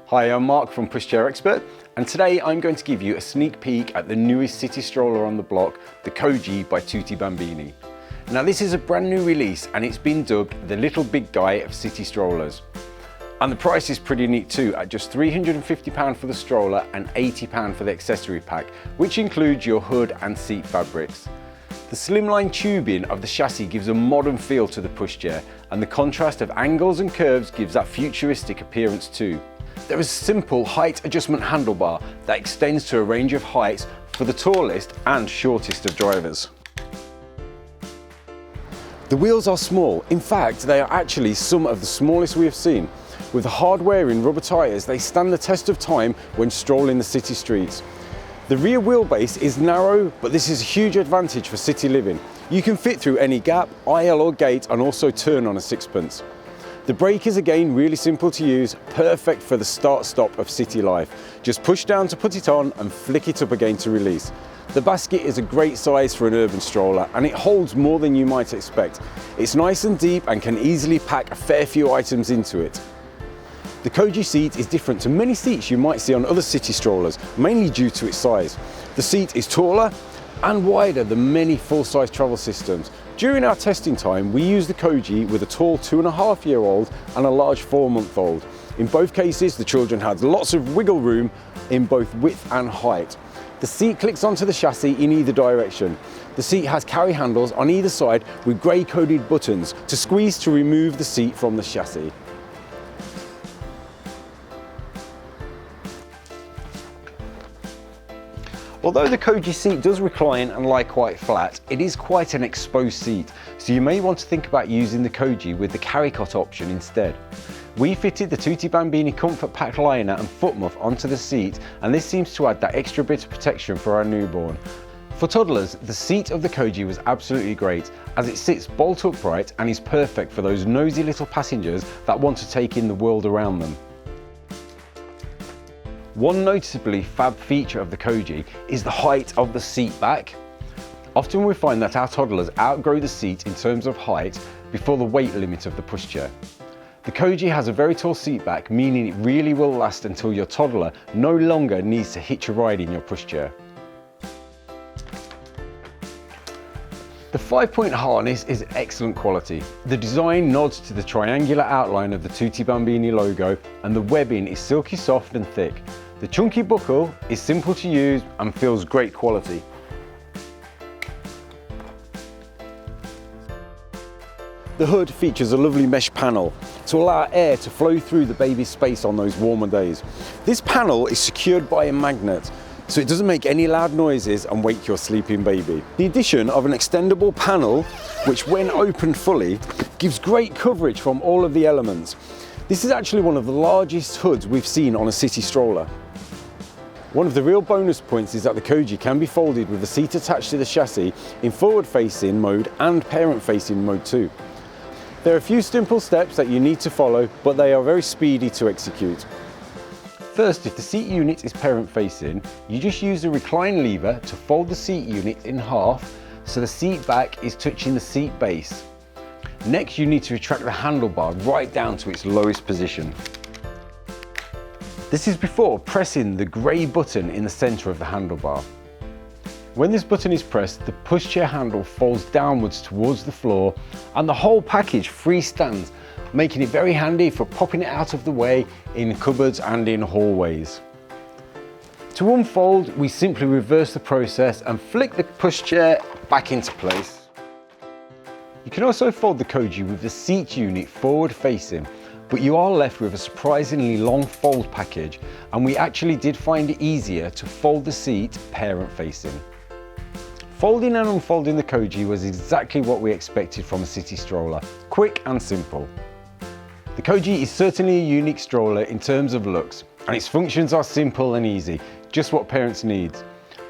Hi, I'm Mark from Pushchair Expert, and today I'm going to give you a sneak peek at the newest city stroller on the block, the Koji by Tutti Bambini. Now this is a brand new release and it's been dubbed the little big guy of city strollers. And the price is pretty neat too, at just £350 for the stroller and £80 for the accessory pack, which includes your hood and seat fabrics. The slimline tubing of the chassis gives a modern feel to the pushchair, and the contrast of angles and curves gives that futuristic appearance too. There is a simple height adjustment handlebar that extends to a range of heights for the tallest and shortest of drivers. The wheels are small, in fact they are actually some of the smallest we have seen. With the hard-wearing rubber tyres, they stand the test of time when strolling the city streets. The rear wheelbase is narrow, but this is a huge advantage for city living. You can fit through any gap, aisle or gate, and also turn on a sixpence. The brake is again really simple to use, perfect for the start-stop of city life. Just push down to put it on and flick it up again to release. The basket is a great size for an urban stroller and it holds more than you might expect. It's nice and deep and can easily pack a fair few items into it. The Koji seat is different to many seats you might see on other city strollers, mainly due to its size. The seat is taller and wider than many full-size travel systems. During our testing time, we used the Koji with a tall 2.5-year-old and a large 4-month-old. In both cases, the children had lots of wiggle room in both width and height. The seat clicks onto the chassis in either direction. The seat has carry handles on either side with grey-coded buttons to squeeze to remove the seat from the chassis. Although the Koji seat does recline and lie quite flat, it is quite an exposed seat, so you may want to think about using the Koji with the carry cot option instead. We fitted the Tutti Bambini comfort pack liner and foot muff onto the seat, and this seems to add that extra bit of protection for our newborn. For toddlers, the seat of the Koji was absolutely great, as it sits bolt upright and is perfect for those nosy little passengers that want to take in the world around them. One noticeably fab feature of the Koji is the height of the seat back. Often we find that our toddlers outgrow the seat in terms of height before the weight limit of the pushchair. The Koji has a very tall seat back, meaning it really will last until your toddler no longer needs to hitch a ride in your pushchair. The 5-point harness is excellent quality. The design nods to the triangular outline of the Tutti Bambini logo, and the webbing is silky soft and thick. The chunky buckle is simple to use and feels great quality. The hood features a lovely mesh panel to allow air to flow through the baby's space on those warmer days. This panel is secured by a magnet, so it doesn't make any loud noises and wake your sleeping baby. The addition of an extendable panel, which when opened fully, gives great coverage from all of the elements. This is actually one of the largest hoods we've seen on a city stroller. One of the real bonus points is that the Koji can be folded with the seat attached to the chassis in forward-facing mode and parent-facing mode too. There are a few simple steps that you need to follow, but they are very speedy to execute. First, if the seat unit is parent-facing, you just use the recline lever to fold the seat unit in half so the seat back is touching the seat base. Next, you need to retract the handlebar right down to its lowest position. This is before pressing the grey button in the centre of the handlebar. When this button is pressed, the pushchair handle folds downwards towards the floor and the whole package freestands, making it very handy for popping it out of the way in cupboards and in hallways. To unfold, we simply reverse the process and flick the pushchair back into place. You can also fold the Koji with the seat unit forward facing, but you are left with a surprisingly long fold package, and we actually did find it easier to fold the seat parent facing. Folding and unfolding the Koji was exactly what we expected from a city stroller, quick and simple. The Koji is certainly a unique stroller in terms of looks, and its functions are simple and easy, just what parents need.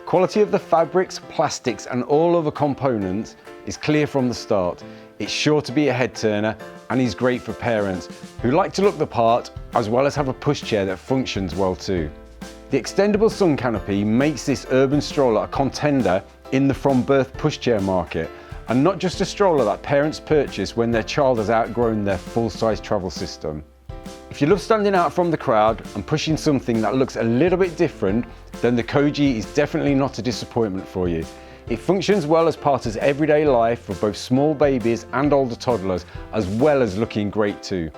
Quality of the fabrics, plastics and all other components is clear from the start. It's sure to be a head turner and is great for parents who like to look the part, as well as have a pushchair that functions well too. The extendable sun canopy makes this urban stroller a contender in the from birth pushchair market, and not just a stroller that parents purchase when their child has outgrown their full-size travel system. If you love standing out from the crowd and pushing something that looks a little bit different, then the Koji is definitely not a disappointment for you. It functions well as part of everyday life for both small babies and older toddlers, as well as looking great too.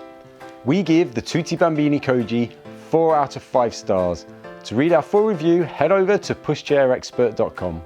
We give the Tutti Bambini Koji 4 out of 5 stars. To read our full review, head over to pushchairexpert.com.